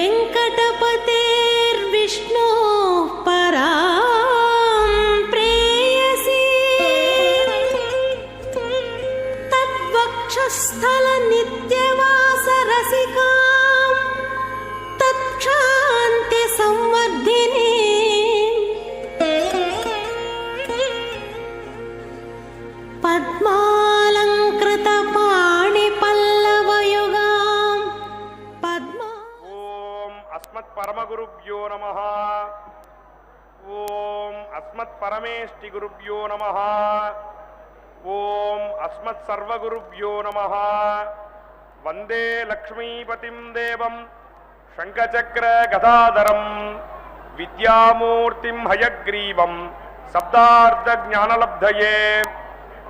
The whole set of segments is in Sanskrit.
वेङ्कटपतेर्विष्णोः परां प्रेयसी तद्वक्षस्थलनित्यवासरसिकां तत्क्षान्तिसंवर्धिनी पद्मालङ्कृतपाणिपल्लवयुगां पद्मा। ओम अस्मत्परमगुरुभ्यो नमः। ओम अस्मत्परमेष्टिगुरुभ्यो नमः। ओम अस्मत्सर्वगुरुभ्यो नमः। वंदे लक्ष्मीपतिं देवं शंखचक्र गदाधरं विद्यामूर्तिं हयग्रीवं शब्दार्धज्ञानलब्धये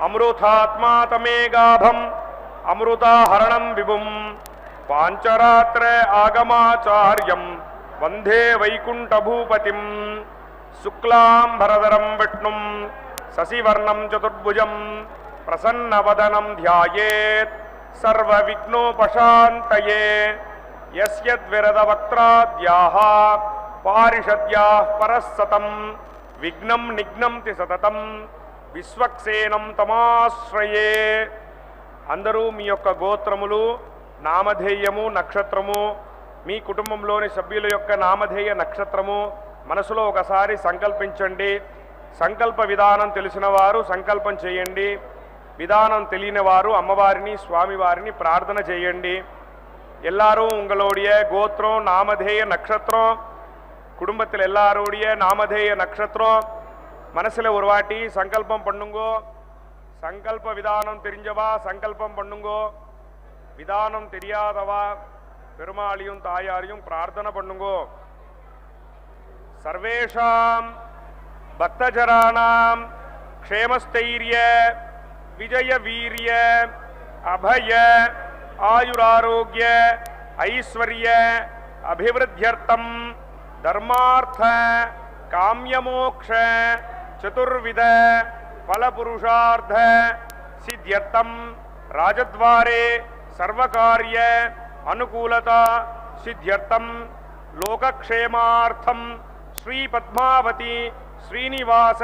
अमृतात्मा तमेगाभम् अमृताहरणं विभुं पांचरात्र आगमाचार्यं वंदे वैकुंठभूपतिं शुक्लांबरधरं विष्णुं शशिवर्णं चतुर्भुजं प्रसन्नवदनं ध्यायेत् सर्वविघ्नोपशान्तये। यस्यद्विरदवक्त्राद्याः पारिषद्याः परस्सतं विघ्नं निघ्नन्ति सततं విశ్వక్సేనం తమాశ్రయే. అందరూ మీ యొక్క గోత్రములు, నామధేయము, నక్షత్రము, మీ కుటుంబంలోని సభ్యుల యొక్క నామధేయ నక్షత్రము మనసులో ఒకసారి సంకల్పించండి. సంకల్ప విధానం తెలిసిన వారు సంకల్పం చేయండి. విధానం తెలియని వారు అమ్మవారిని స్వామివారిని ప్రార్థన చేయండి. எல்லாரும் உங்களுடைய கோத்திரம், நாமதேய நட்சத்திரம், குடும்பத்தில் எல்லாருடைய நாமதேய நட்சத்திரம் மனசில் ஒரு வாட்டி சங்கல்பம் பண்ணுங்கோ. சங்கல்ப விதானம் தெரிஞ்சவா சங்கல்பம் பண்ணுங்கோ. விதானம் தெரியாதவா பெருமாளையும் தாயாரையும் பிரார்த்தனை பண்ணுங்கோ. சர்வேஷாம் பக்தஜராணாம் க்ஷேமஸ்தைரிய விஜய வீரிய அபய ஆயுராரோக்கிய ஐஸ்வர்ய அபிவிருத்தியர்த்தம் தர்மார்த்த काम्यमोक्ष चतुर्विध फलपुरुषार्थ सिद्ध्यर्थम राजद्वारे सर्वकार्य अनुकूलता सिद्ध्यर्थम लोकक्षेमार्थम श्री पद्मावती श्रीनिवास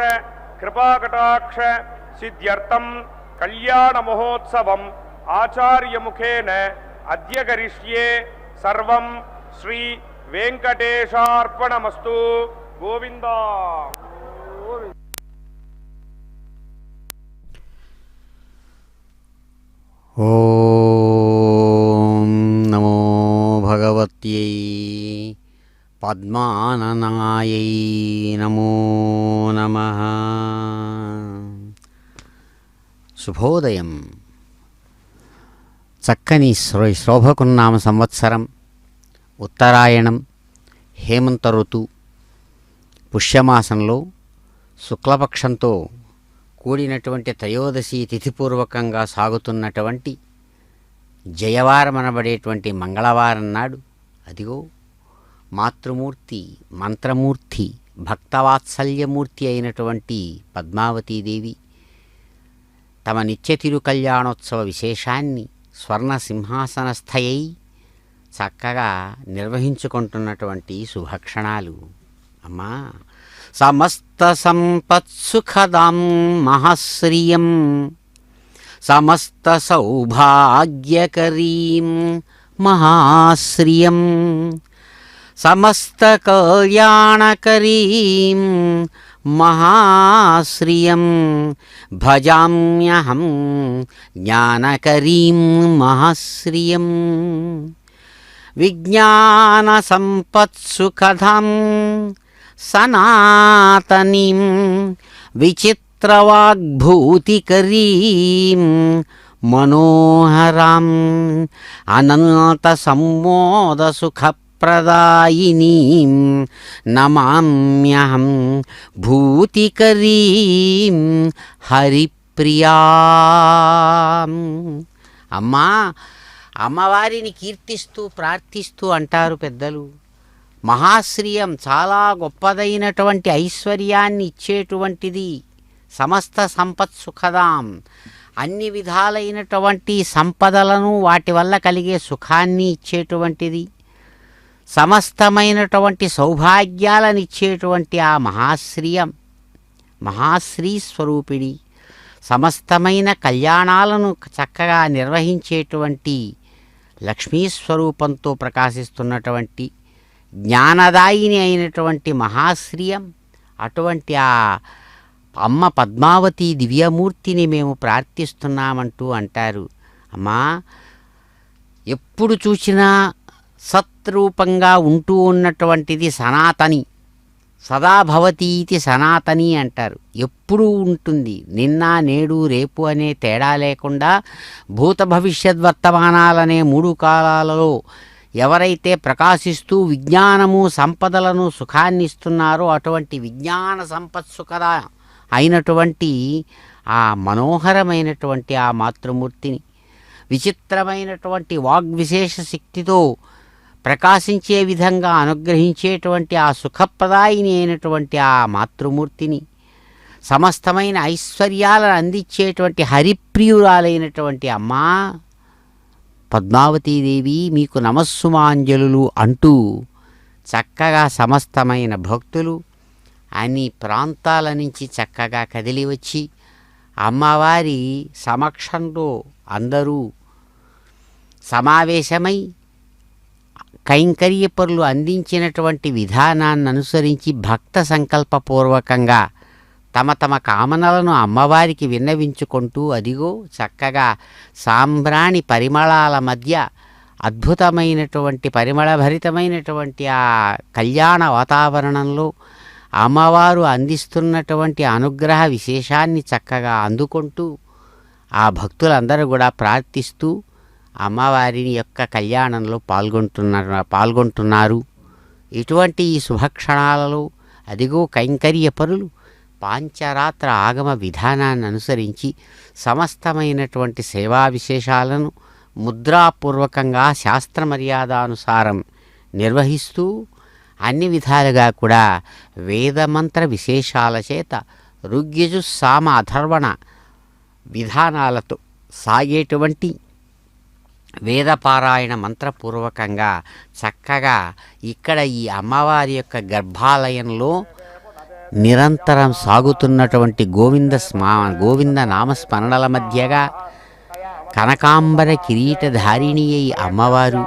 कृपाकटाक्ष सिद्ध्यर्थम कल्याण महोत्सवम आचार्य मुखेन अद्य करिष्ये सर्वं श्री वेंकटेशार्पणमस्तु. గోవిందా. ఓం నమో భగవత్యై పద్మాననాయై నమో నమః. శుభోదయం. చక్కని శోభకున్నామ సంవత్సరం, ఉత్తరాయణం, హేమంత ఋతు, పుష్యమాసంలో శుక్లపక్షంతో కూడినటువంటి త్రయోదశి తిథిపూర్వకంగా సాగుతున్నటువంటి జయవారం అనబడేటువంటి మంగళవారం నాడు అదిగో మాతృమూర్తి, మంత్రమూర్తి, భక్తవాత్సల్యమూర్తి అయినటువంటి పద్మావతీదేవి తమ నిత్య తిరుకళ్యాణోత్సవ విశేషాన్ని స్వర్ణ సింహాసనస్థయై చక్కగా నిర్వహించుకుంటున్నటువంటి శుభక్షణాలు. అమ్మా, సమస్త సంపత్సుఖదాం మహాశ్రియం సమస్త సౌభాగ్యకరీం మహాశ్రియం సమస్త కళ్యాణకరీం మహాశ్రియం భజామ్యహం జ్ఞానకరీం మహాశ్రియం విజ్ఞాన సంపత్సుఖదాం సనాతనీం విచిత్రవాగ్భూతికరీం మనోహరాం అనంత సంమోదసుఖప్రదాయినీం నమామ్యహం భూతికరీం హరిప్రియాం. అమ్మా, అమ్మవారిని కీర్తిస్తూ ప్రార్థిస్తూ అంటారు పెద్దలు. మహాశ్రియం చాలా గొప్పదైనటువంటి ఐశ్వర్యాన్ని ఇచ్చేటువంటిది. సమస్త సంపత్ సుఖదాం, అన్ని విధాలైనటువంటి సంపదలను వాటి వల్ల కలిగే సుఖాన్ని ఇచ్చేటువంటిది. సమస్తమైనటువంటి సౌభాగ్యాలనిచ్చేటువంటి ఆ మహాశ్రీయం, మహాశ్రీ స్వరూపిణి, సమస్తమైన కళ్యాణాలను చక్కగా నిర్వహించేటువంటి లక్ష్మీ స్వరూపంతో ప్రకాశిస్తున్నటువంటి జ్ఞానదాయిని అయినటువంటి మహాశ్రీయం, అటువంటి ఆ అమ్మ పద్మావతి దివ్యమూర్తిని మేము ప్రార్థిస్తున్నామంటూ అంటారు. అమ్మా, ఎప్పుడు చూసినా సత్రూపంగా ఉంటూ ఉన్నటువంటిది సనాతని, సదా భవతి ఇది సనాతని అంటారు. ఎప్పుడూ ఉంటుంది, నిన్న నేడు రేపు అనే తేడా లేకుండా భూత భవిష్యద్వర్తమానాలనే మూడు కాలాలలో ఎవరైతే ప్రకాశిస్తూ విజ్ఞానము సంపదలను సుఖాన్ని ఇస్తున్నారో అటువంటి విజ్ఞాన సంపత్సుఖద అయినటువంటి ఆ మనోహరమైనటువంటి ఆ మాతృమూర్తిని, విచిత్రమైనటువంటి వాగ్విశేష శక్తితో ప్రకాశించే విధంగా అనుగ్రహించేటువంటి ఆ సుఖప్రదాయిని అయినటువంటి ఆ మాతృమూర్తిని, సమస్తమైన ఐశ్వర్యాలను అందించేటువంటి హరిప్రియురాలైనటువంటి అమ్మా పద్మావతీదేవి మీకు నమస్సుమాంజలులు అంటూ చక్కగా సమస్తమైన భక్తులు అన్ని ప్రాంతాల నుంచి చక్కగా కదిలి వచ్చి అమ్మవారి సమక్షంలో అందరూ సమావేశమై కైంకర్యపరులు అందించినటువంటి విధానాన్ని అనుసరించి భక్త సంకల్పపూర్వకంగా తమ తమ కామనలను అమ్మవారికి విన్నవించుకుంటూ అదిగో చక్కగా సాంబ్రాణి పరిమళాల మధ్య అద్భుతమైనటువంటి పరిమళభరితమైనటువంటి ఆ కళ్యాణ వాతావరణంలో అమ్మవారు అందిస్తున్నటువంటి అనుగ్రహ విశేషాన్ని చక్కగా అందుకుంటూ ఆ భక్తులందరూ కూడా ప్రార్థిస్తూ అమ్మవారిని యొక్క కళ్యాణంలో పాల్గొంటున్నారు. ఇటువంటి ఈ శుభక్షణాలలో అదిగో కైంకర్యపరులు పాంచరాత్ర ఆగమ విధానాన్ని అనుసరించి సమస్తమైనటువంటి సేవా విశేషాలను ముద్రాపూర్వకంగా శాస్త్రమర్యాదానుసారం నిర్వహిస్తూ అన్ని విధాలుగా కూడా వేదమంత్ర విశేషాల చేత ఋగ్యజు సామ అథర్వణ విధానాలతో సాగేటువంటి వేదపారాయణ మంత్రపూర్వకంగా చక్కగా ఇక్కడ ఈ అమ్మవారి యొక్క గర్భాలయంలో నిరంతరం సాగుతున్నటువంటి గోవింద నామస్మరణల మధ్యగా కనకాంబర కిరీటధారిణి అయి అమ్మవారు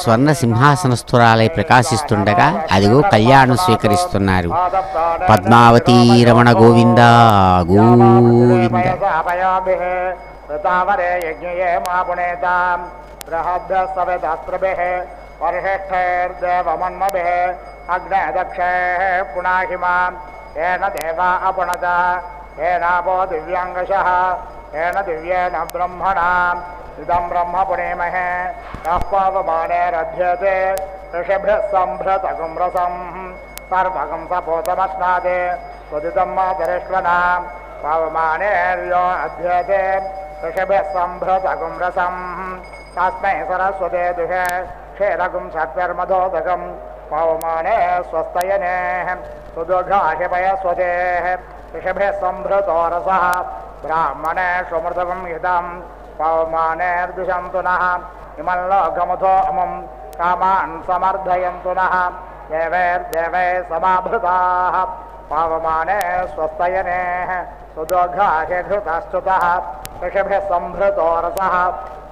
స్వర్ణ సింహాసనస్థురాలై ప్రకాశిస్తుండగా అదిగో కళ్యాణం స్వీకరిస్తున్నారు. పద్మావతీ రమణ గోవింద గోవింద. येन देवा अपणत येनापो दिव्यांगशः येन दिव्येन ब्रह्मणा इदं ब्रह्म पुणेमहे यः पावमानेरध्यते ऋषिभ्यः सम्भृतगुं रसं सर्वगं सपोतमश्नादे स्वदितं मातरिष्वना पावमानेर्यो अध्यते ऋषिभ्यः सम्भृतगुं रसं तस्मै सरस्वते दुहे क्षीरगुं शक्तिर्मधोदकं पावमाने स्वस्तयने सुदुर्घाहिपयस्वते ऋषिभ्यः सम्भृतो रसः ब्राह्मणेषु मृतगं हितं पावमानेर्दिशन्तु नः इमं लोकमथो अमुं कामान् समर्धयन्तु नः देवैर्देवैः समाभृताः पावमाने स्वस्तयने सुदुर्घाहिघृतश्च्युतः ऋषिभ्यः सम्भृतो रसः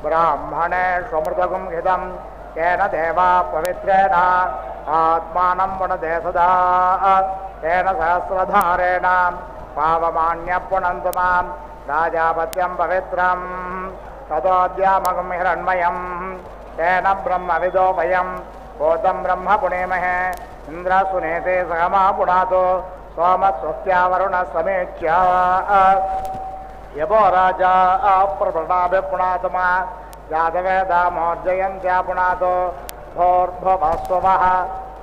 ब्राह्मणेषु मृतगं हितं येन देवा पवित्रेण आत्मानं पुनते सदा तेन सहस्रधारेण पावमान्यः पुनन्तु मां राजापत्यं पवित्रं ततोऽद्यामगं हिरण्मयं तेन ब्रह्मविदो वयं भूतं ब्रह्म पुणेमहे इन्द्रसुनेते सहमा पुनातो सोमस्वस्या वरुणः समेत्य यवो राजा प्रवृणाभिः पुनातमा जातवेदामोर्जयन्त्या पुनातो भोर्भवस्वः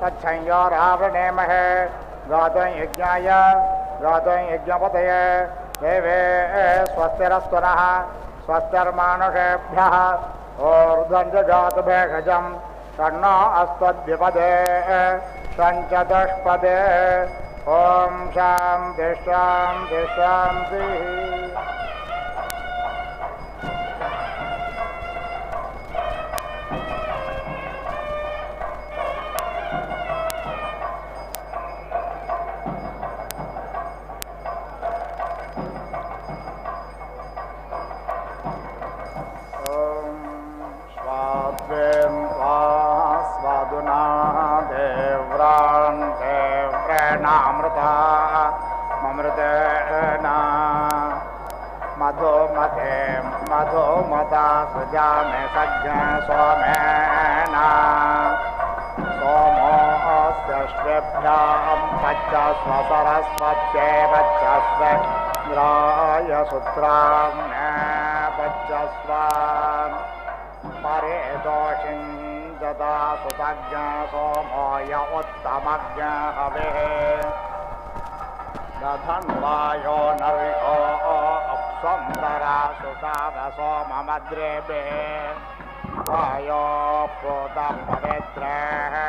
तच्छंयोरावृणेमहे गातुं यज्ञाय गातुं यज्ञपतये देवे स्वस्तिरस्तु नः स्वस्तिर्मानुषेभ्यः ऊर्ध्वं जगातु भेषजं तन्नो अस्त्वद्विपदे सञ्चतुष्पदे ॐ शान्ति शान्ति शान्तिः. देव्रान् देव्रेणामृता ममृतेन मधुमते मधुमता सृजामि सज्ञ सोमेन सोमोऽस्यश्वेभ्यां पच्चस्व सरस्वत्यै पच्चस्व इन्द्राय सूत्रां पच्चस्व परेदोषिं ददा सुतज्ञ सोमोय उत्तमज्ञ हविः दधन्वायो नर्यो अप्सन्दरा सुषावसो ममद्रेभे वायो प्रोतपवित्रेण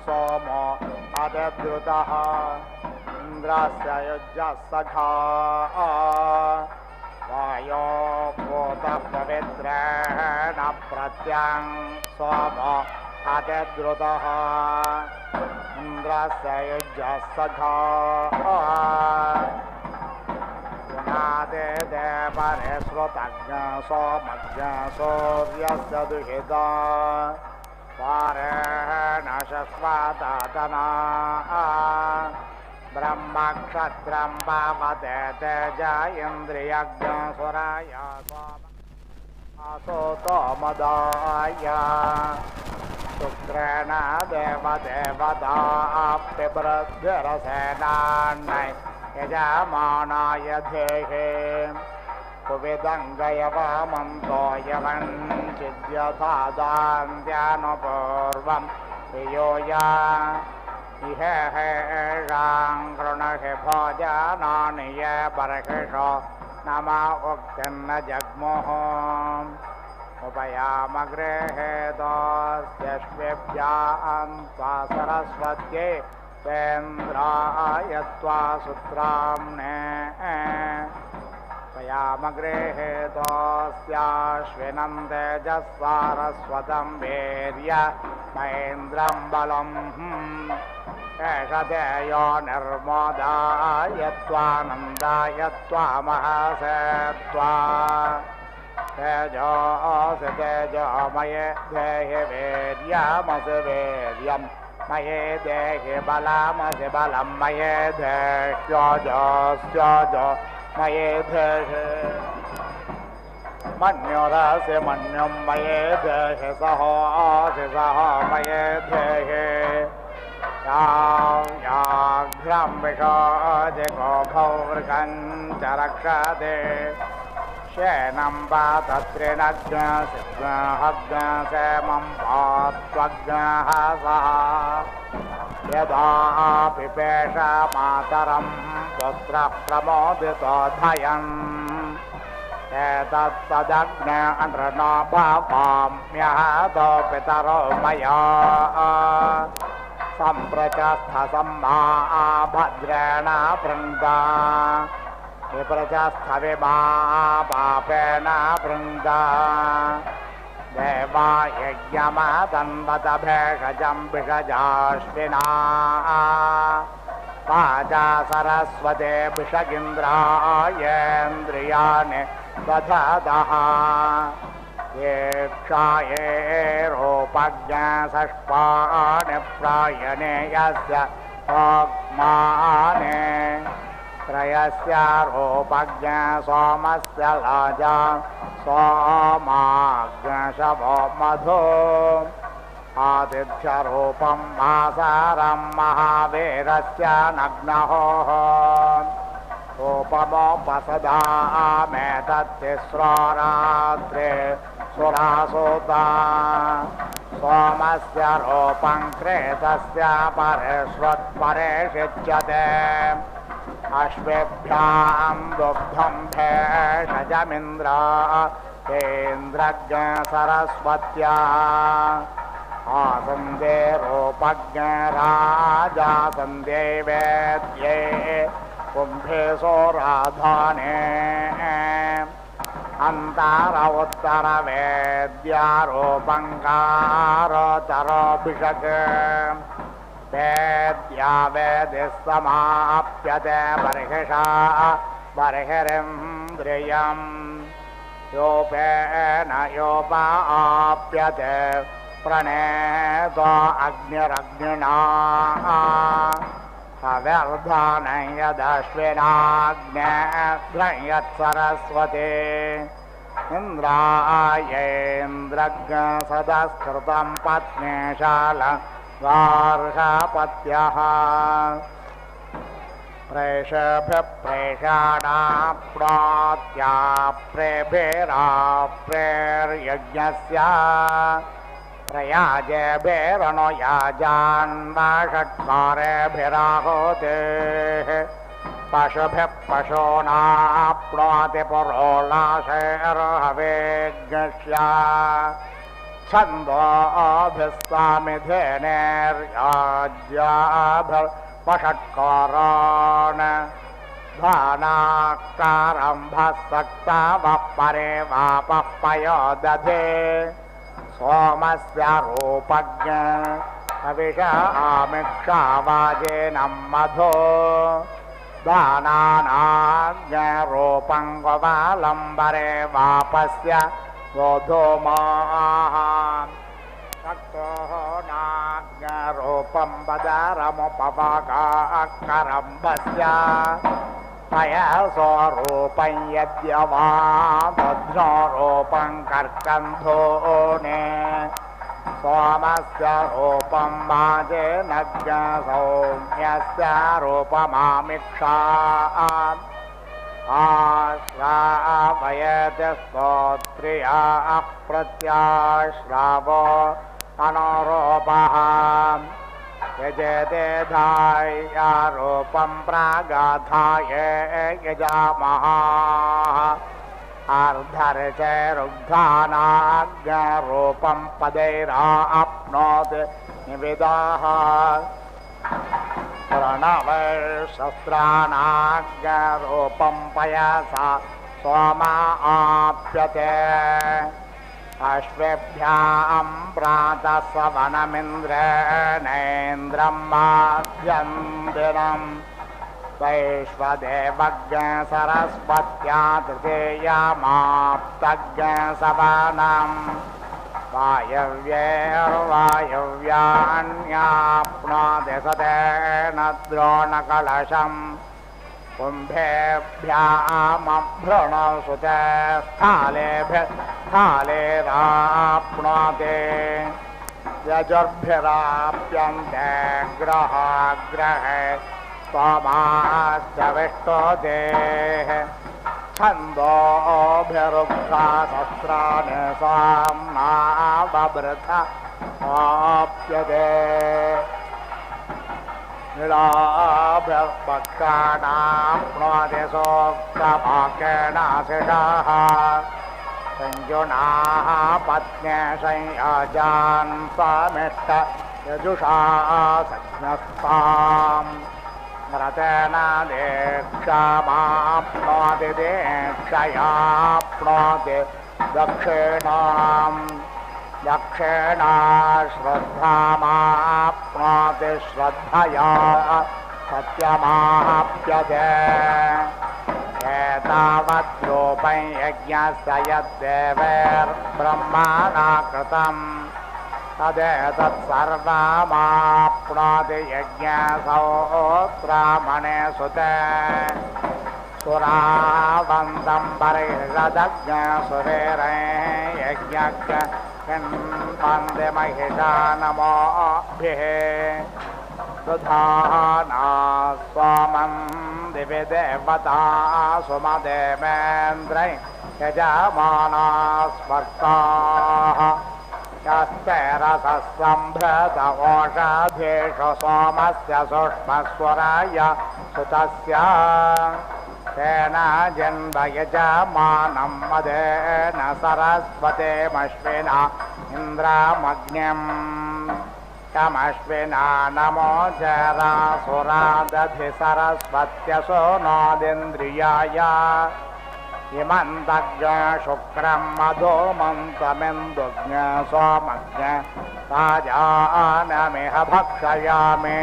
सोमो अदद्रुतः इन्द्रस्य युज्यः सखा वायो प्रोतपवित्रेण प्रत्यं सोमो अदद्रुतः इन्द्रस्य युज्यः सखा पुनादे देवरे श्रुतज्ञ सोमज्ञ सूर्यस्य दुहिता पारेण शश्वततना ब्रह्मक्षत्रं पावते तेज इन्द्रियज्ञ सुराय सोतो मदाय शुक्रेण देवदेवताप्यवृद्धिरसेनान्नै यजमानाय धेहे कुविदङ्गयवमन्तो यवञ्चिद्यथा दान्त्यानुपूर्वं वियोया इह हेषां कृणहि भोजनानि ये बर्हिषो नम उक्तिर्न जग्मुः उपयामगृहेतोऽस्यश्वेभ्यां त्वा सरस्वत्यै तेन्द्राय त्वा सूत्राम्ने उपयामगृहेतोऽस्याश्विनं तेजस्सारस्वतं वीर्य महेन्द्रं बलम् एष देयो निर्मोदाय त्वानन्दाय त्वामहसे त्वा तेजोऽसि तेजोमये देहि वीर्यमसि वीर्यं मये देहि बलमसि बलं मये देह्योजोऽस्योजो मये देहि मन्युरसि मन्युं मये देहि सहोऽसि सहो मये देहि याघ्रं विशोजिगोभौ वृषं च रक्षते शेनं पातत्रिणज्ञसिद्धहज्ञसेमं पात्वज्ञः सः यदा पिपेष मातरं पुत्रः प्रमोदितो धयन् एतत्तदग्न नृणाभाम्यहतो पितरो मया सम्प्रचस्थसम्मा भद्रेण वृन्दा विप्रचस्थविमा पापेन वृन्दा देवा यज्ञमदन्वतभेषजं भिषजाश्विना वाचा सरस्वते भिषगिन्द्रायेन्द्रियाणि दधतः येक्षाये रूपज्ञषष्पाणि प्रायणे यस्य भोक्माने त्रयस्य रूपज्ञ सोमस्य लाजा सोमाग्नशवो मधु आदित्यरूपं मासारं महावीरस्य नग्नहोः रूपमोपसदामेतत्तिस्रो रात्रे सुरासुता सोमस्य रूपं क्रेतस्य परेष्वत्परेषिच्यते अश्वेभ्यां दुग्धं भेषजमिन्द्रा तेन्द्रज्ञ सरस्वत्या आसन्दे रूपज्ञ राजासन्दे वेद्ये कुम्भे सोराधाने अन्तार उत्तरवेद्यारूपङ्कारोतरोऽभिषक् वेद्या वेदिः समाप्यते बर्हिषा बर्हिरिन्द्रियं योपेन योपाप्यते प्रणेतो अग्निरग्निना हव्यर्धानं यदश्विनाग्नेऽग्रं यत्सरस्वती इन्द्रायेन्द्रज्ञ सदस्कृतं पत्नीशाल वार्षपत्यः प्रेषाणाप्रात्या प्रेभिराप्रेर्यज्ञस्य प्रयाजेभिरनो याजान्वाषट्कारेभिराहुतेः पशुभिः पशूनाप्नोति पुरोलाशैर्हवेज्ञस्य छन्दोभिस्तामिधेनेर्याज्याभिर्पषट्कारान् धानाकारम्भसक्तावः परे वापः पयो दधे सोमस्य रूपज्ञ हविषामिक्षावाजेनं मधो दानानाज्ञरूपं गोपालम्बरे वापस्य गोधूमाः शक्तोः नाज्ञरूपं बदारमुपवाकाकरम्भस्य पयसोरूपं यद्यवा दध्नोरूपं कर्कन्धोने सोमस्य रूपं वाजेनज्ञ सौम्यस्य रूपमामिक्षा आश्रावयति स्तोत्रिया प्रत्याश्रावो अनोरूपः यजते धायारूपं प्रागाधाय यजामः अर्धर्चैरुग्धानाज्ञरूपं पदैराप्नोति निविदाः प्रणवशस्त्राणाज्ञरूपं पयसा सोमा आप्यते अश्वेभ्यां प्रातः सवनमिन्द्रेणेन्द्रं माध्यन्दिनं वैश्वदेवज्ञ सरस्वत्या तृतीयामाप्तज्ञ सवनं वायव्यैर्वायव्यान्याप्नोति सतेन द्रोणकलशं कुम्भेभ्यामभ्रणसु च स्थालेराप्नोति यजुर्भिराप्यन्ते ग्रहे सोमाश्च विष्टोदेः छन्दोभिरुक्ता शस्त्राणि साम्ना बभृथ आप्यते नीलाभिर्पक्षाणाप्नोति सोक्तभाकेन शिषाः संयुनाः पत्न्य संयाजान् स्वामिष्ट यजुषा सज्ञस्ताम् रतेन दीक्षामाप्नोति दीक्षयाप्नोति दक्षिणा श्रद्धामाप्नोति श्रद्धया सत्यमाप्यते एतावद्रूपं यज्ञस्य यद्देवैर्ब्रह्मणा कृतम् तदेतत्सर्वमाप्नोति यज्ञसहोत्रामणे सुते सुरावन्तं बर्हिषदज्ञ सुरेरै यज्ञज्ञ वन्दे महिषा नमोभिः सुधाना स्वामं दिवि देवता सुमदेवेन्द्रै यजमाना स्वर्गाः यस्तेरसम्भृत ओषधेषु सोमस्य सुष्मस्वराय सुतस्य तेन जन्म यजमानं मदेन सरस्वतीमश्विना इन्द्रामग्निम् यमश्विना नमोचरासुरा दधि सरस्वत्यसो नोदिन्द्रियाय इमन्तज्ञ शुक्रं मधुमन्तमिन्दुज्ञ सोमज्ञ राजानमिह भक्षयामि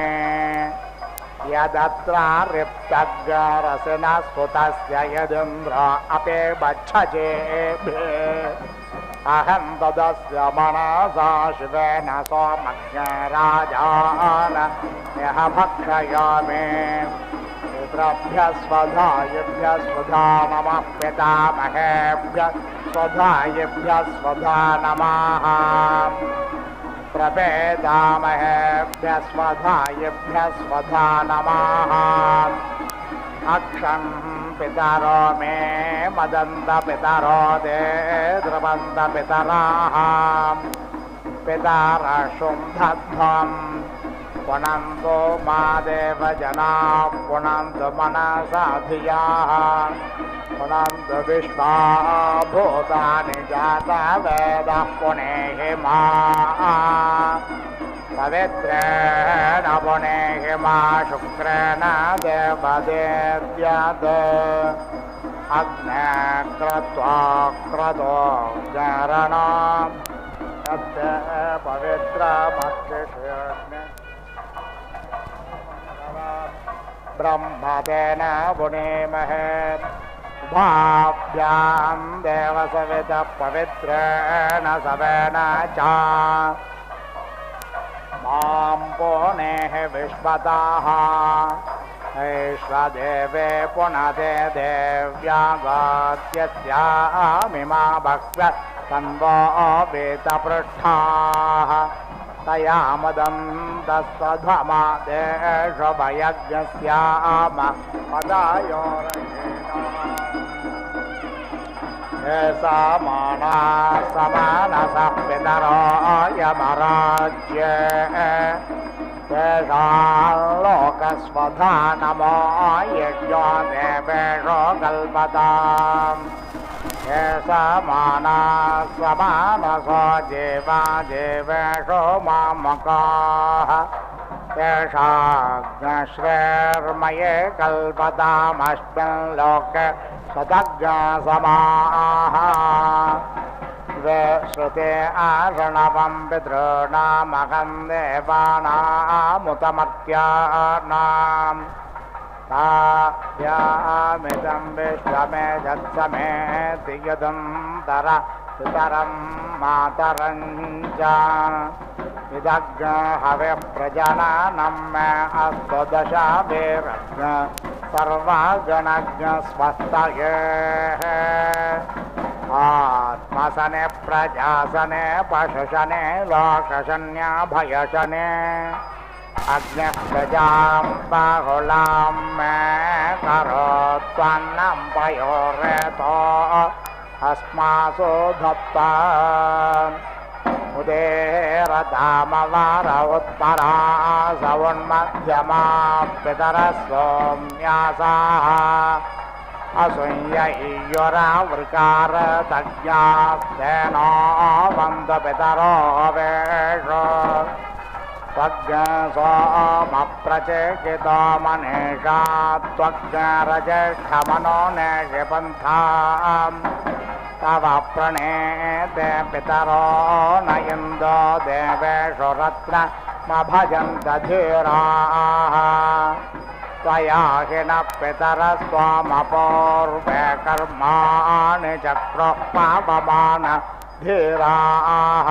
यदत्र रिप्तज्ञरसिनः सुतस्य यदिन्द्र अपि भक्षजेभ्ये अहं तदस्य मनसा शिवेन सोमज्ञराजान यः भक्षयामि पितृभ्यः स्वधायेभ्यः स्वधा नमः पितामहेभ्यः स्वधायेभ्यः स्वधा नमः प्रपेदामहेभ्यः स्वधायेभ्यः स्वधा नमः अक्षं पितरो मे मदन्त पितरो दे द्रवन्त पितराः पितरशुं दध्वं पुनन्तु मा देवजनाः पुनन्तु मनसा धियाः पुनन्तु विश्वा भूतानि जातवेदः पुनेहि मा पवित्रेण पुनेहि मा शुक्रेण देवदेव्यत् अग्ने क्रत्वा क्रतो चरणं तत् पवित्रमक्षिष्यग्ने ब्रह्मतेन पुनेमहे भाभ्यां देवसवितः पवित्रेण सवेन च मां पुनेः विश्वतः ऐश्वदेवे पुनते देव्यागात्यस्यामिमा भक्ष्य तन्वो वेदपृष्ठाः तया मदन्तस्वधमा देशभयज्ञस्याम समाना समानसः पितरो यमराज्ये लोकस्वधा नमो यज्ञो देवेषो कल्पताम् समाना समानसो जीवा जीवेषो मामकाः तेषाग्नश्रेर्मये कल्पतामस्मिन् लोके सदज्ञसमाः श्रुते आषणवं पितॄणामहं देवानामुतमर्त्यानाम् ताभ्यामिदं विश्वमे जत्समेति यदं तर पितरं मातरं च इदग् हविः प्रजननं मे अस्तु दशाभिरग् सर्वगणज्ञ स्वस्तये आत्मसने प्रजासने पशुशने लोकशन्याभयशने अग्निः प्रजां बाहुलां मे करोत्वन्नं पयोरेतो अस्मासु धत्ता उदेरधामवार उत्तरा सवन्मध्यमा पितरः सोम्यासाः असूययोरावृकार तज्ञास्तेनो वन्द पितरो वेष त्वग्सोमप्रचेकितो मनीषा त्वग्रज्येष्ठमनो नेषपन्थाम् तव प्रणेते पितरो न इन्दो देवेषु रत्नमभजन्त धीराः त्वया हि न पितरः स्वामपूर्वे कर्माणि चक्रुः पावमान धीराः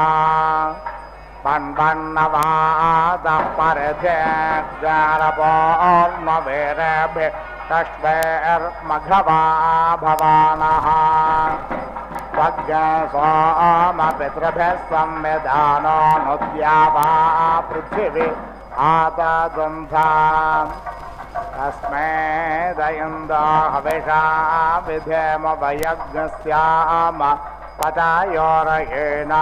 पन्वन्नवादः परिध्येर्गरपोर्मवीरेभिः तष्वैर्मघवा भवानः त्वग्सोमपितृभिः संविधानोऽनुद्यावा पृथिवी आतदुन्धा तस्मै दयन्दो हविषा विधेम वयज्ञस्याम पतायोरयेणाम्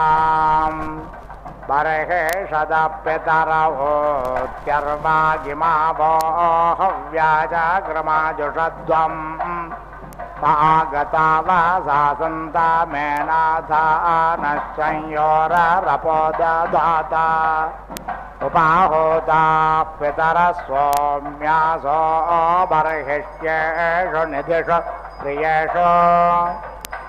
बर्हेषदपितरवोत्यर्वागिमावो हव्याजाग्रमाजुषध्वम् आगता वासा सन्ता मेनाथा नश्चयोररपोदधाता उपाहोता पितरः सोम्यासो बर्हिष्येषु निधिषु प्रियेषु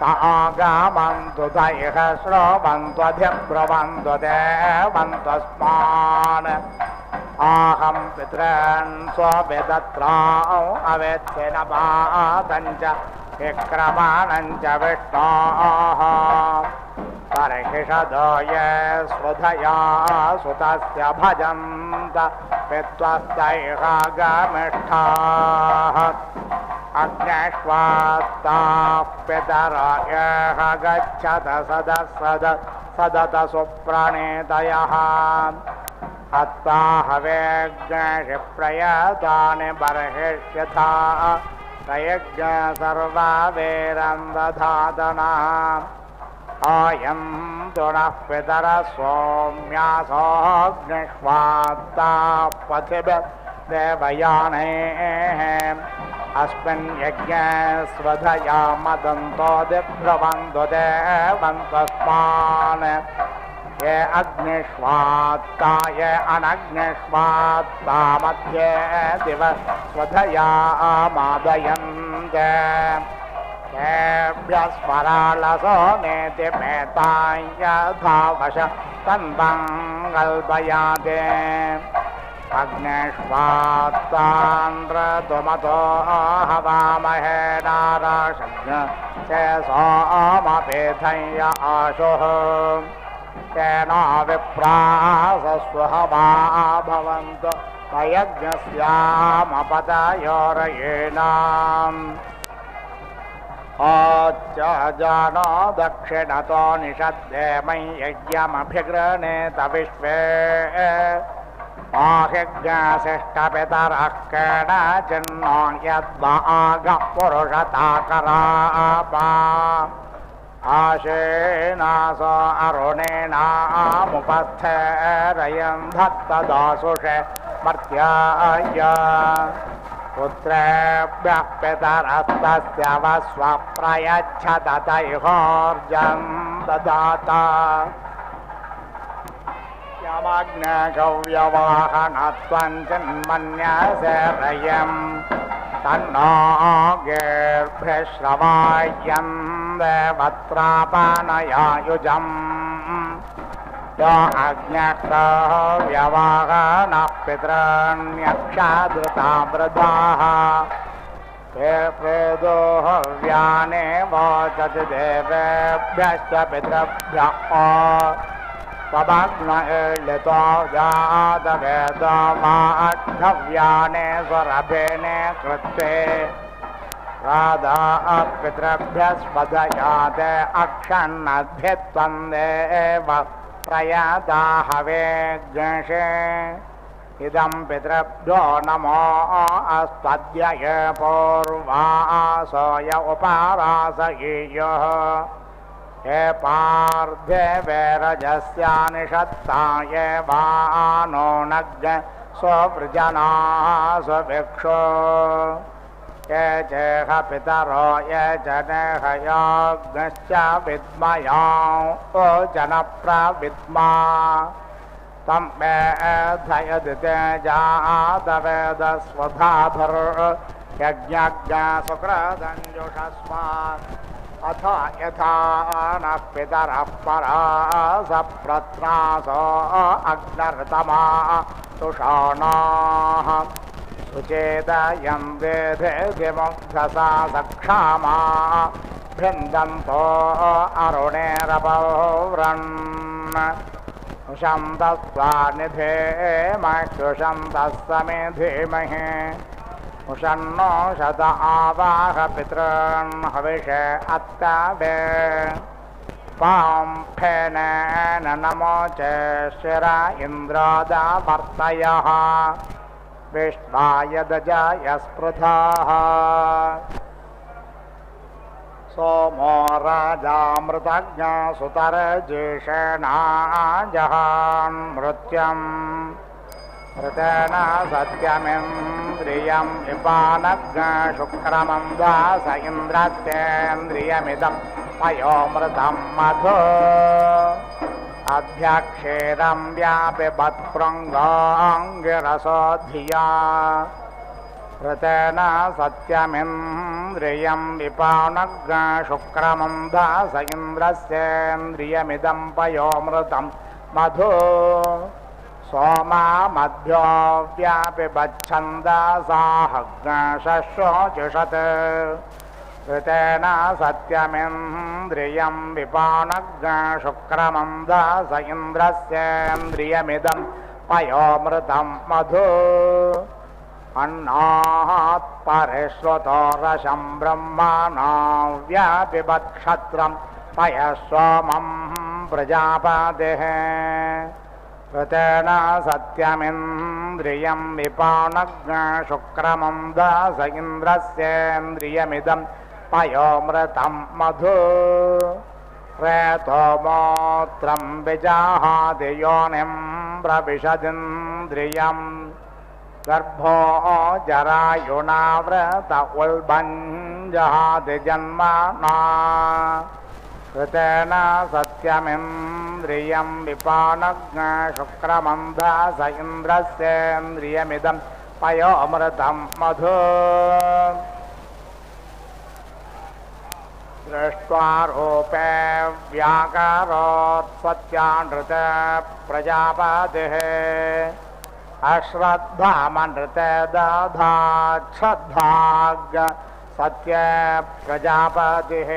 तागामन्तु तैः श्रोवन्त्वधिब्रुवन्तु देवन्तस्मान् आहं पितॄन् स्वविदत्रां अवेत्ति न पातं च विक्रमाणं च विष्णोः बर्हिषदो ये स्वधया सुतस्य भजन्त विद्वस्तैहागमिष्ठाः अग्नेष्वास्ताः पितरयः गच्छत सदत सुप्रणेतयः हत्वा हवेज्ञेषि प्रयतानि बर्हिष्यथा प्रयज्ञ सर्वा वेरन्दधातनः आयं तु नः पितरः सौम्यासोऽग्निष्वात्ताः पथिभिर्देवयानैः अस्मिन् यज्ञे स्वधया मदन्तो दिभ्रवन्तु देवन्तस्मान् ये अग्निष्वात्ता ये अनग्निष्वात्ता मध्ये दिव स्वधया मादयन्ते तेभ्यः स्वरालसो नेति मेतां यथा वश तन्तं कल्पयाते अग्निष्वात्तान्द्रतुमतो हवामहे नाराशज्ञ ते सोमपेथय आशुः तेन विप्रासस्वहवा भवन्तु तयज्ञस्यामपतयोरयेणाम् आच्चाजानो दक्षिणतो निषद्दे मयि यज्ञमभिगृह्णेत विश्वे आहिज्ञाशिष्टपितरः केनचिन्नो यद्वागः पुरुषताकरापा आशेनासो अरुणेनामुपस्थेरयं धत्तदासुषे मर्त्याय पुत्रेभ्यः पितरस्तस्य वस्वप्रयच्छत तैहोर्जं ददाता यमग्नगव्यवाहनत्वं चिन्मन्यसेरयं तन्नो गीर्भ्यश्रवायं देवत्रापानयायुजम् यो अग्न्यः व्यवाहनः पितॄण्यक्षादृता वृद्धाः ते प्रेदोहव्याने वोचति देवेभ्यश्च पितृभ्यः स्वभग्नलितो जातवेदो माढव्याने स्वरभेने कृत्वे राधा पितृभ्यः स्वधयाते अक्षन्नद्भित्वं देव प्रयाता हवेज्ञे इदं पितृभ्यो नमो अस्पद्यय पूर्वासोय उपारासयेयः हे पार्थिवेरजस्यानिषत्ताय वानो नग्न स्ववृजना स्वभिक्षो ये चेह पितरो ये जनेह याज्ञश्च विद्मया ओ जनप्रविद्मा तं वेधयदिते जातवेदस्वधाधर्यज्ञज्ञसुकृदञ्जुषस्मात् अथ यथा नः पितरः परा सप्रत्रासो अग्नर्तमा तुषाणाः सुचेदयं वेधेधिमुग्धसा सक्षामा भृन्दन्तो अरुणेरपौव्रन् उशन्तस्त्वा निधेमह्युशन्तः समिधीमहि उशन्नो शत आवाह पितॄन् हविषे अत्तवे पां फेनेन नमोचे शिर इन्द्रादावर्तयः विश्वाय दजाय स्पृधाः सोमो राजामृतज्ञ सुतरजेषेणाजहान् मृत्युम् ऋतेन सत्यमिन्द्रियं विपानज्ञ शुक्रमं दास इन्द्रस्येन्द्रियमिदं पयोमृतं मधु अभ्यक्षेरं व्यापिबत्पृङ्गाङ्गिरसो धिया ऋतेन सत्यमिन्द्रियं विपानज्ञ शुक्रमं दास इन्द्रस्येन्द्रियमिदं पयोमृतं मधु सोमा मध्यो व्यापिबच्छन्दसाहग्नशोचिषत् ऋतेन सत्यमिन्द्रियं विपानग् शुक्रमं दास इन्द्रस्येन्द्रियमिदं पयोमृतं मधु अन्नात् परिश्रुतो रसं ब्रह्मणा व्यापिबत्क्षत्रं पयस्वमं प्रजापतिः ऋतेन सत्यमिन्द्रियं विपानग् शुक्रमं दास इन्द्रस्येन्द्रियमिदं पयोमृतं मधु प्रेतो मोत्रं विजाहाति योनिं प्रविशदिन्द्रियं गर्भो जरायुणावृत उल्बञ्जहाति जन्मना ऋतेन सत्यमिन्द्रियं विपानग् शुक्रमं दास इन्द्रस्येन्द्रियमिदं पयोमृतं मधु दृष्ट्वा रूपे व्याकरोत्सत्यानृत प्रजापतिः अश्रद्धामनृते दधात् श्रद्धाग् सत्य प्रजापतिः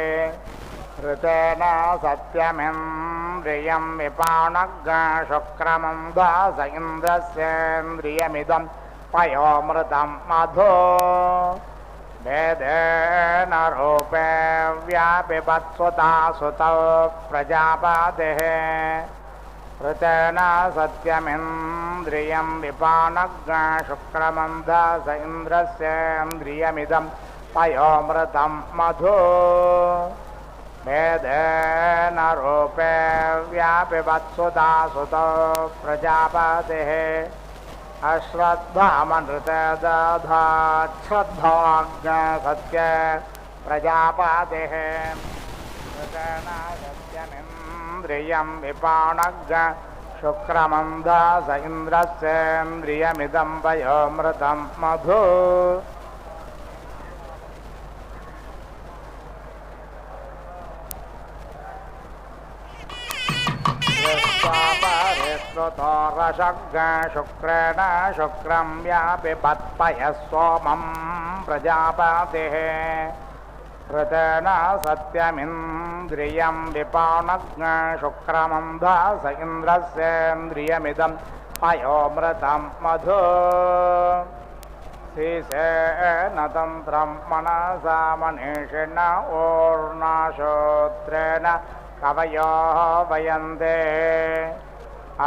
ऋतेन सत्यमिन्द्रियं विपानग् शुक्रमं दास इन्द्रस्येन्द्रियमिदं पयोमृतं मधु वेदेन रूपे व्यापिबत्सुता सुतौ प्रजापतिः ऋतेन सत्यमिन्द्रियं विपानग् शुक्रमं दास इन्द्रस्येन्द्रियमिदं पयोमृतं मधु वेदेन रूपे व्यापिबत्सुता सुतौ प्रजापतिः अश्रद्धामनृते दधात् श्रद्धाग् सत्य प्रजापतिः ऋतेन सत्यमिन्द्रियं विपानग् शुक्रमं दास इन्द्रस्येन्द्रियमिदं पयोमृतं मधु परिश्रुतो रसग् शुक्रेण शुक्रं व्यापिबत्पयः सोमं प्रजापतिः ऋतेन सत्यमिन्द्रियं विपानग् शुक्रमं दास इन्द्रस्येन्द्रियमिदं पयोमृतं मधु शीशेन तन्त्रं मनसा मनीषिण ऊर्णाश्रोत्रेण कवयो वयन्ते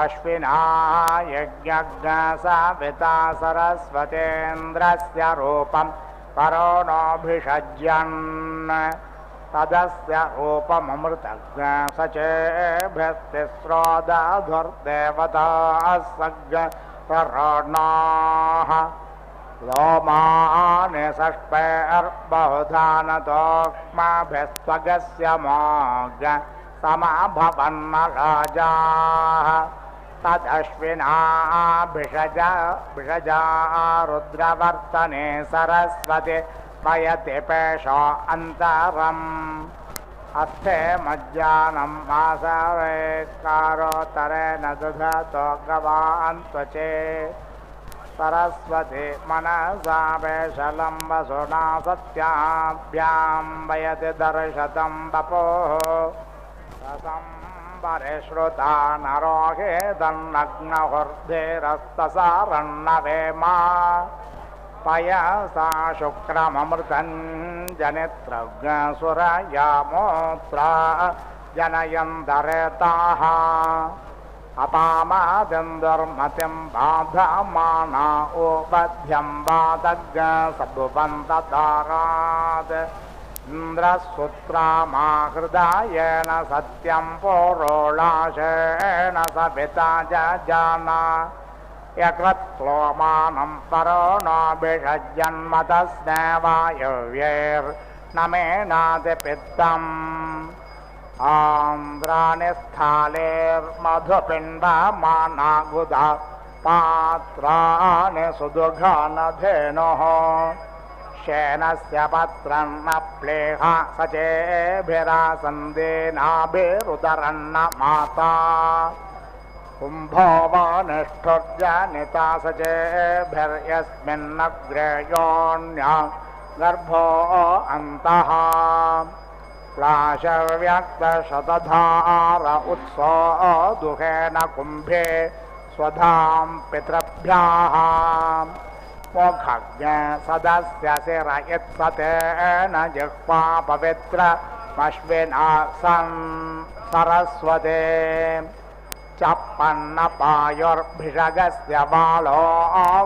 अश्विना यज्ञज्ञ साविता सरस्वतेन्द्रस्य रूपं करोणोऽभिषज्यन् तदस्य रूपममृतज्ञ सचेभ्यस्तिस्रोदधुर्देवताः सग्रणाः लोमानि षष्पेर्बहुधानतोक्ष्माभिस्त्वगस्य मोग समाभवन्न राजाः तदश्विना भिषजा रुद्रवर्तने सरस्वती पयति पेशो अन्तरम् अस्थे मज्जानं मासवेकारोत्तरेण दुधतो गवान् त्वचे सरस्वती मनसा पेशलं वसुना सत्याभ्यां वयति दर्शतं वपोः रसं परिश्रुता नरोहेदन्नग्नहुर्धेरस्तसारन्नवेमा पयसा शुक्रममृतं जनित्रज्ञसुरयामोत्रा जनयन्दरेताः अपामादिन्दुर्मतिं बाधमाना उपध्यं बाधज्ञ सद्भुवन्तदारात् इन्द्रसूत्रामाहृदायेन सत्यं पुरोळाशेन सविता जजाना यकृत्क्लोमानं परोणाभिषज्यन्मतस्नेवायव्यैर्न मेनादिपित्तम् आन्द्राणि स्थालेर्मधुपिण्डमानागुधा पात्राणि सुदुघानधेनुः शेनस्य पत्रं न प्लेह सचेभिरासन्देनाभिरुदरन्न माता कुम्भो वा निष्ठुर्जनिता सचेभिर्यस्मिन्नग्रे योऽन्या गर्भो अन्तः प्राशव्यक्तशतधार उत्सो दुहेन कुम्भे स्वधां पितृभ्याः मोक्षज्ञ सदस्य शिरयत्सतेन जिह्वा पवित्रमश्विना सरस्वते चप्पन्नपायुर्भिषगस्य बालो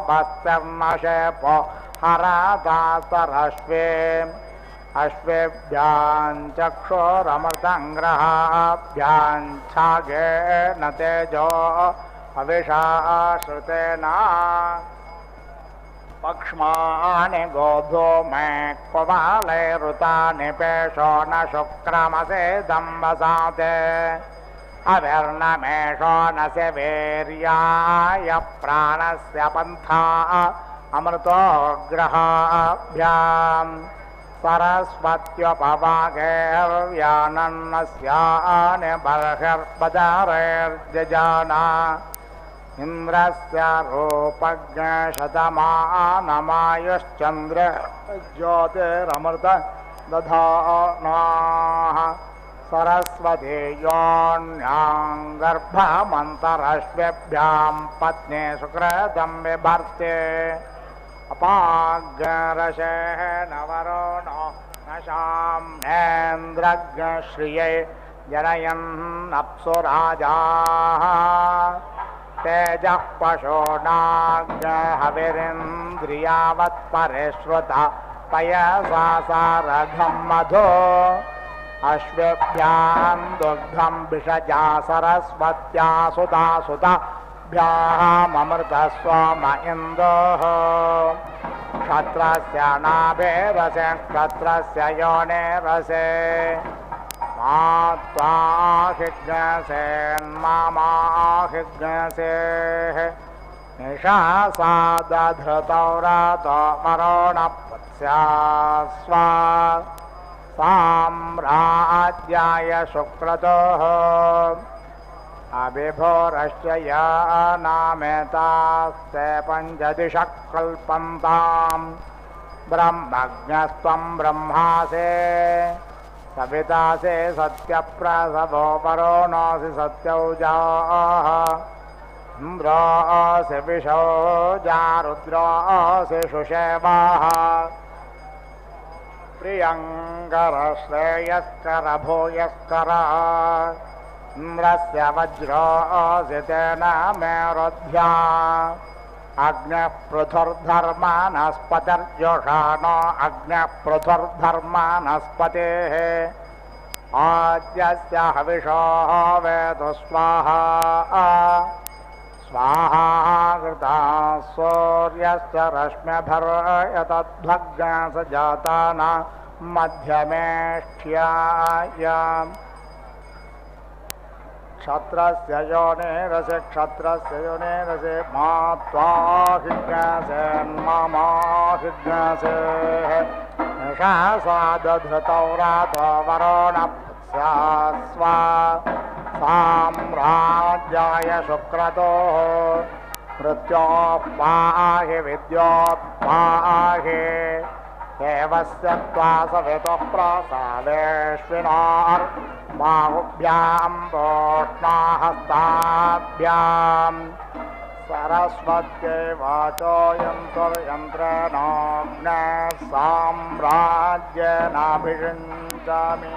वस्तिर्नशेपो हरदासरश्वे अश्वेभ्यां चक्षुरमृतङ्ग्रहाभ्यां छागेन तेजो हविषा श्रुतेन पक्ष्माणि गोधूमे क्वबालैरुतानि पेशो न शुक्रमसे दम्बसाते अभिर्नमेषो न से वीर्याय प्राणस्य पन्था अमृतोग्रहाभ्यां सरस्वत्युपवागैर्व्यानन्नस्यानि बर्हिर्पदारैर्जजाना इन्द्रस्य रूपज्ञशतमानमायुश्चन्द्र ज्योतिरमृत दधानाः सरस्वती योऽन्यां गर्भमन्तरश्वेभ्यां पत्नी सुकृतं बिभर्ते अपाग्रशेन वरुणो न शाम्नेन्द्रज्ञश्रिये जनयन्नप्सुराजाः तेजः पशूनाग्हविरिन्द्रियावत्परिश्रुता पयसा सारघं मधो अश्वेभ्यां दुग्धं विषजा सरस्वत्या सुता सुताभ्यामृतस्वम इन्दोः क्षत्रस्य नाभिरसे क्षत्रस्य योनिरसे मात्वाहिज्ञसेन्मामाहिज्ञसेः निशासादधृतौ रातो वरुणपत्स्या स्वा साम्राज्याय शुक्रतोः अभिभोरश्च यानामेतास्ते पञ्चदिशः कल्पन्तां ब्रह्मज्ञस्त्वं ब्रह्मासे सवितासे सत्यप्रसवो वरुणोऽसि सत्यौजाः इन्द्रोऽसि विशौजा रुद्रोऽसि सुषेवाः प्रियङ्कर श्रेयस्कर भूयस्कर इन्द्रस्य वज्रोऽसि तेन मेरुध्या अग्निः पृथुर्धर्मानस्पतिर्योषाणो अग्निः पृथुर्धर्मानस्पतेः आद्यस्य हविषो वेदु स्वाहा स्वाहा कृता सूर्यस्य रश्म्यभर्यतध्वग्स जाताना मध्यमेष्ठ्यायाम् क्षत्रस्य योनिरसे क्षत्रस्य योनिरसे मात्वाहिज्ञसेन्मामाहिज्ञसेः निशासादधृतौ रातो वरुणपत्स्या स्वा साम्राज्याय शुक्रतोः मृत्योः पाहि विद्योत्पाहि देवस्य त्वा सवितुः प्रसादेष्विनार्बाहुभ्यां वोष्णाहस्ताभ्यां सरस्वत्यै वाचो यन्तुर्यन्त्रेणाग्ने साम्राज्येनाभिषिञ्चामि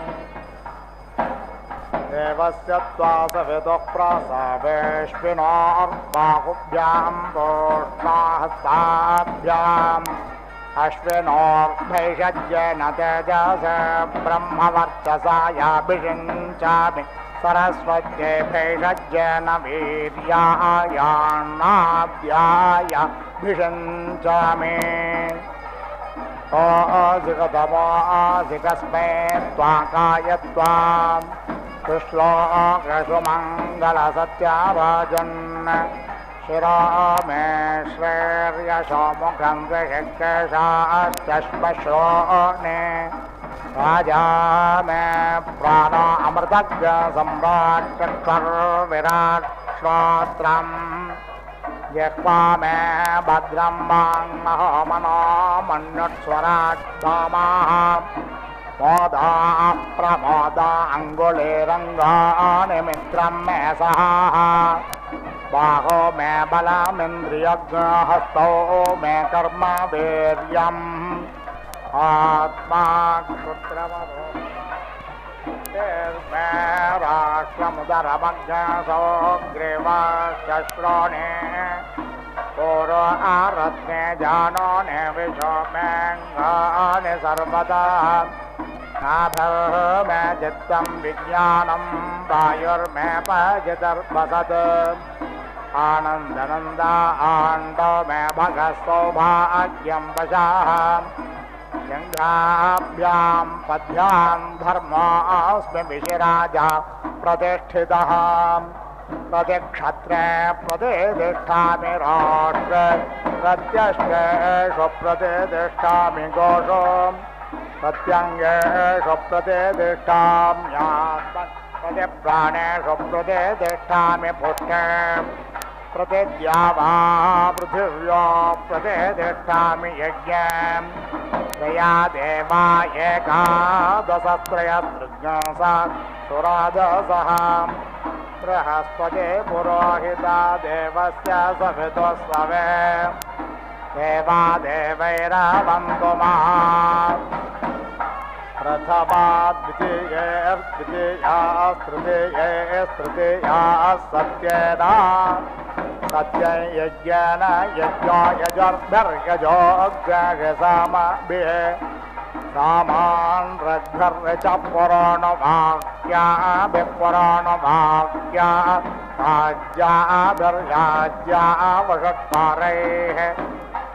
देवस्य त्वा सवितुः प्रसादेष्विनार्बाहुभ्यां वोष्णाहस्ताभ्याम् अश्विनोर्भैषज्येन तेजस ब्रह्मवर्चसायाभिषिञ्चामि सरस्वत्यै भैषज्येन वीर्यायान्नाभ्यायाभिषिञ्चामि ओऽसिकतमोऽसिकस्मै त्वाकायत्वां सुश्लोकसुमङ्गलसत्याराजन् शिरो मे श्रेर्यशो मुखं विशिकेशाश्चश्मश्रोणे राजा मे प्राणो अमृतज्ञ सम्राट् चक्षुर्विराट् श्रोत्रम् जिह्वा मे भद्रं वाङ्महो मनो मन्युत्स्वराट्सोमाः मोदा प्रमोदा अङ्गुलीरङ्गानि मित्रं मे सहाः बाहो मे बलमिन्द्रियज्ञहस्तौ मे कर्म वीर्यम् आत्मा क्षुद्रवरो मे राष्ट्रमुदरमज्ञसो ग्रीवाश्रोणे पूर्व आरत्ने जानो ने विशो मेङ्गानि सर्वदा नाभर्मे चित्तं विज्ञानं वायुर्मे पजितर्वसत् आनन्दनन्दा आण्डो मे भगः सौभाग्यं वशाः यङ्गाभ्यां पद्भ्यां धर्मोऽस्मि विशिराजा प्रतिष्ठितः प्रतिक्षत्रे प्रतिष्ठामि राष्ट्रे प्रत्यष्टेषु प्रतिष्ठामि गोषो प्रत्यङ्गेषु प्रतिष्ठाम्यात्मन् प्रतिप्राणेषु प्रतिष्ठामि पुष्टे प्रतिद्यावा पृथिव्यो प्रतिष्ठामि यज्ञं त्रया देवा एकादशत्रयसृज्ञसा सुरादसः बृहस्पति पुरोहिता देवस्य सवितुस्सवे देवा देवैरवन्तु महा प्रथमा द्वितीया सत्येन सत्यं यज्ञेन यज्ञो यजोर्भिर्यजोग्रहसामभिः सामान् रग्भर्च पुराणवाक्या राज्याभिर्याज्या वषट्कारैः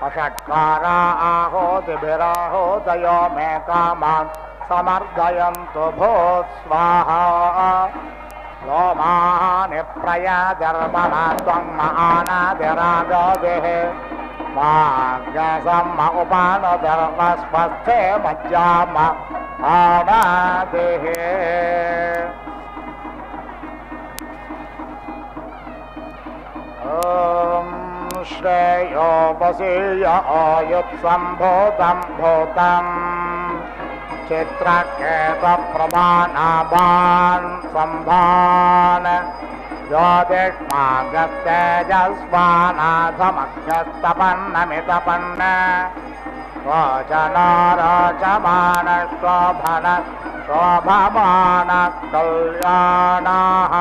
वषट्कारा आहोतिभिराहोदयो मे कामान् समर्दयन्तु भूत्स्वाहा लोमानि प्रयाधर्मणा त्वम् आनादिरागभिः माज्ञसम् उपानधर्मस्वस्थे मज्जाम आनादिः ॐ श्रेयो वसीय आयुत्सम्भूतं भूतम् चित्रकेतप्रमाणाभान् सम्भान् ज्योतिष्मागस्तेजस्वानाथमग्नस्तपन्नमितपन्न रोचनारोचमान शोभन शोभमान कल्याणः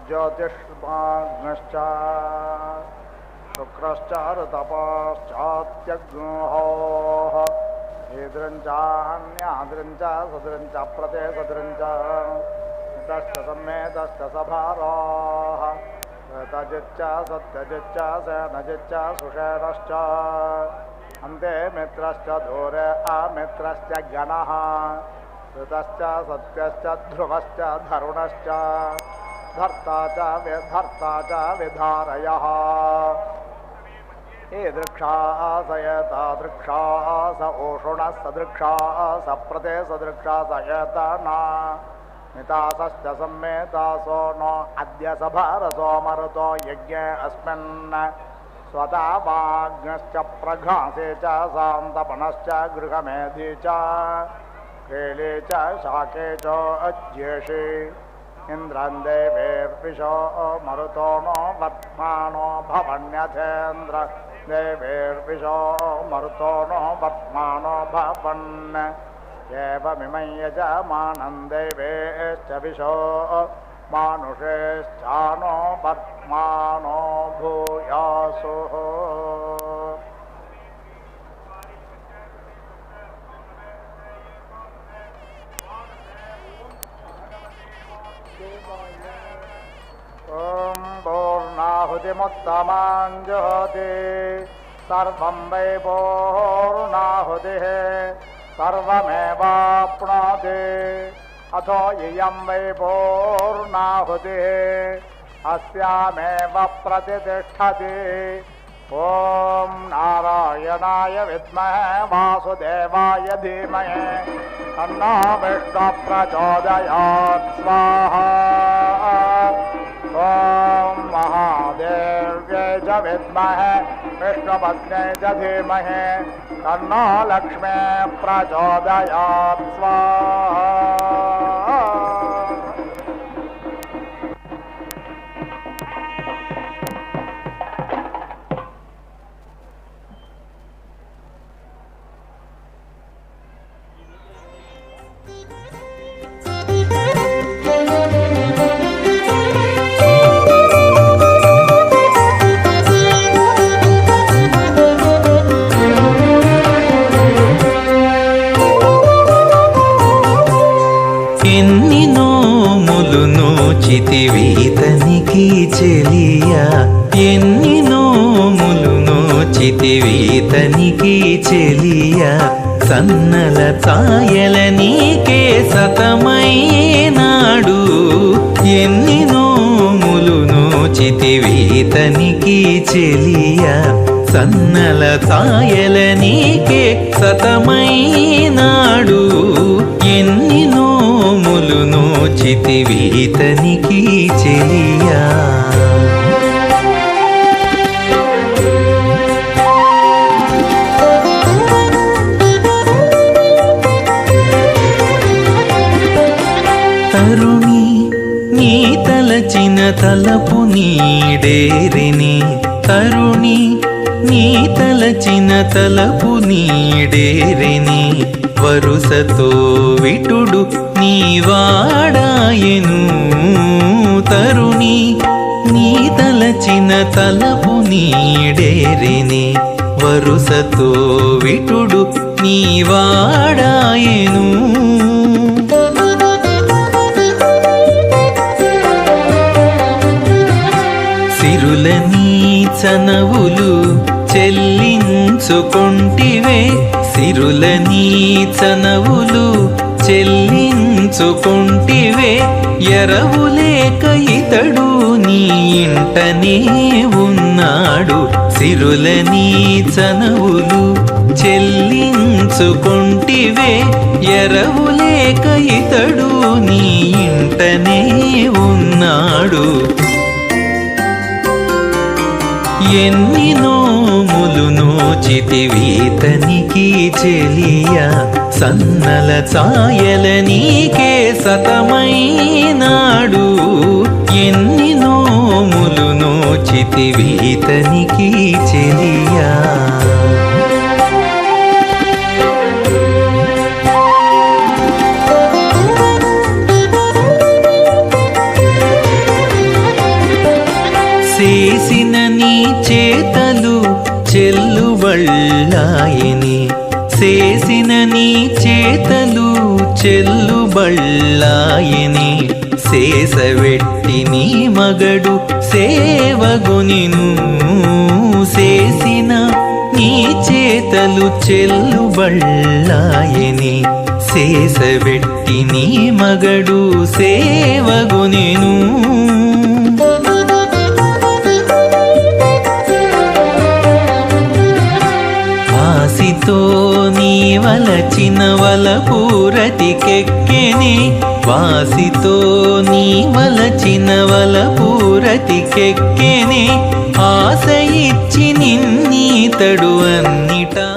జ్యోతిష్మాగ్నశ్చ శుక్రశ్చ ఋతపాశ్చాత్యగ్నో ఈద్రంచాన్యాద్రంచ సద్రంచ ప్రతే సద్రంచ మితశ్చ సమ్మేతశ్చ సభారాః తజిచ్చ సత్యజిచ్చ సేనజిచ్చ సుషేణశ్చ అంతే మిత్రశ్చ దూరే అమిత్రశ్చ గణః ఋతశ్చ సత్యశ్చ ధ్రువశ్చ ధరుణశ్చ ధర్తా చ విధారయః ఈదృక్షాసయతాదృక్షా స ఓషుణः సదృక్షా సప్రతే సదృక్షా సయతనా మితాసశ్చ సమ్మేతాసో నో అద్య సభారసో మరుతో యజ్ఞే అస్మిన్ స్వతావాగ్నశ్చ ప్రఘాసే చ సాంతపనశ్చ గృహమేధి చ కేళే చ శాకే చ అజ్యేషే ఇంద్రం దేవేర్విషో మరుతో నో వర్త్మానో భవన్యథేంద్ర దేవేర్విషో మరుతో నో వర్త్మానో భవన్ ఏవమిమం యజమానం దేవేశ్చ విశో మానుషేశ్చానో వర్త్మానో భూయాసు ఓం పూర్ణాహుతిముత్తమాం జుహోతి సర్వం వై పూర్ణాహుతిః సర్వమేవాప్నోతి అథో ఇయం వై పూర్ణాహుతిః అస్యామేవ ప్రతిష్ఠతి ఓం నారాయణాయ విద్మహే వాసుదేవాయ ధీమహి తన్నో విష్ణు ప్రచోదయాత్ స్వాహా ఓం మహాదేవ్యై చ విద్మహే విష్ణుపత్న్యై చ ధీమహి తన్నో లక్ష్మీ ప్రచోదయాత్ స్వాహా ఎన్ని నోములు నోచితివీతనికి చెలియా ఎన్ని నోములు నోచితివీతనికి చెలియా సన్నల ఛాయల నీకే సతమైనాడు ఎన్ని నోములు నోచితివీతనికి చెలియా సన్నల ఛాయల నీకే సతమైనాడు ఎన్ని నోములు నోచితివీతనికి చెలియా తరుణి నీ తలచిన తలపు నీడేరిని తరుణి నీ తలచిన తలపు నీడేరిని వరుసతో విటుడు నీ వాడాయెను తరుణి నీ తలచిన తలపు నీడేరిని వరుసతో విటుడు నీ వాడాయెను సిరుల నీ చనవులు చెల్లించుకొంటివే సిరుల నీ చనవులు చెల్లించుకొంటివే ఎరవులేక ఇతడు నీ ఇంటనే ఉన్నాడు సిరుల నీ చనవులు చెల్లించుకొంటివే ఎరవులేక ఇతడు నీ ఇంటనే ఉన్నాడు ఎన్ని నోములు నోచితివీతనికి చెలియా సన్నల ఛాయల నీకే సతమైనాడు ఎన్ని నోములు నోచితివీతనికి చెలియా చెల్లుబళ్ళాయని చేసిన నీ చేతలు చెల్లుబళ్ళాయని శేషవెట్టి నీ మగడు సేవగునిను చేసిన నీ చేతలు చెల్లుబళ్ళాయని శేషవెట్టి నీ మగడు సేవగునిను వాసితో నీ వలచిన వలపూరతికెక్కెని వాసితో నీ వలచిన వలపూరతికెక్కెని ఆశ ఇచ్చి నిన్నీతడు అన్నిటా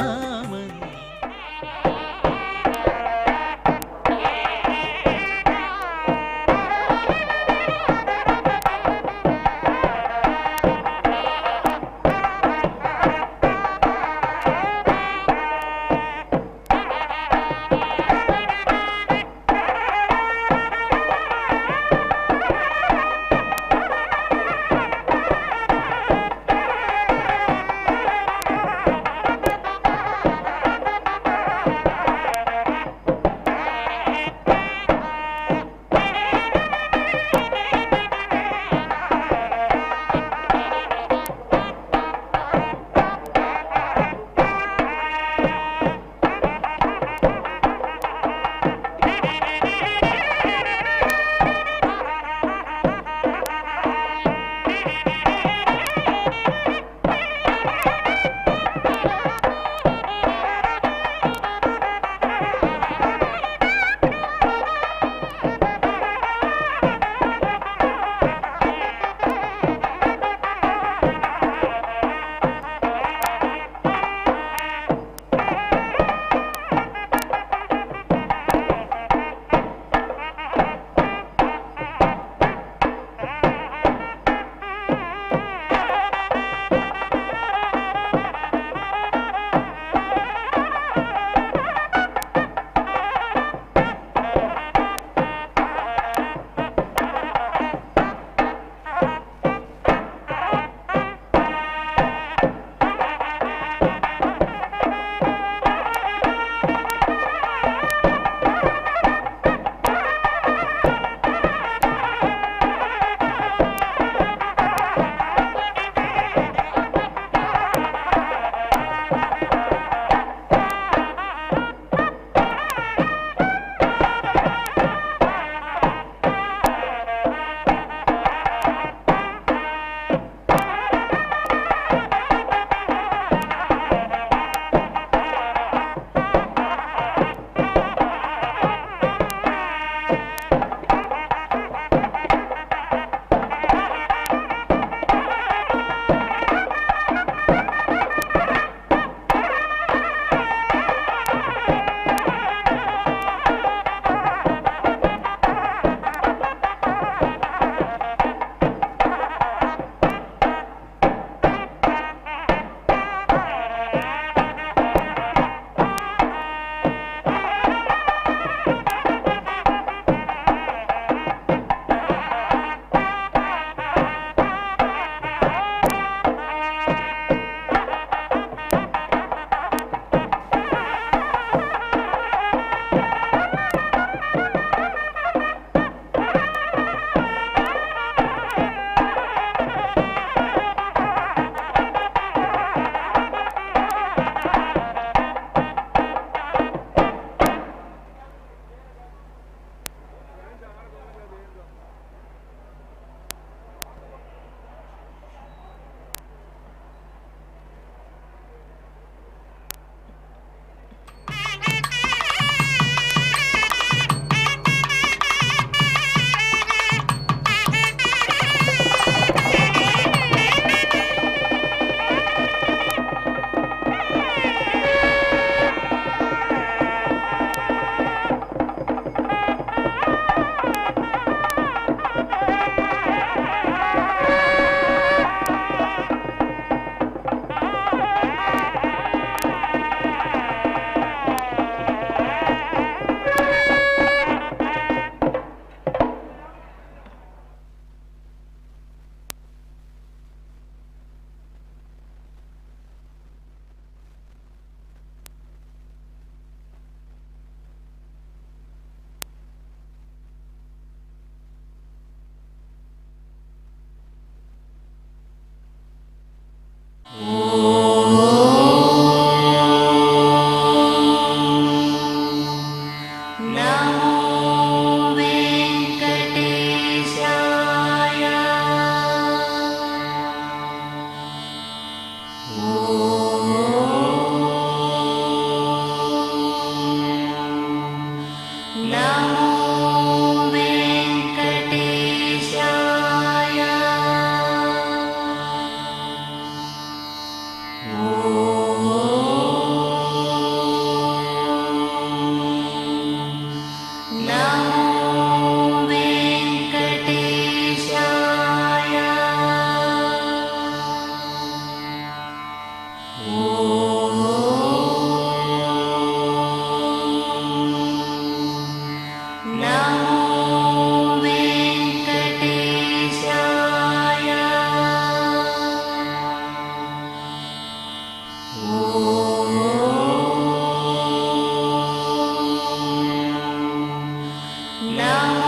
నమో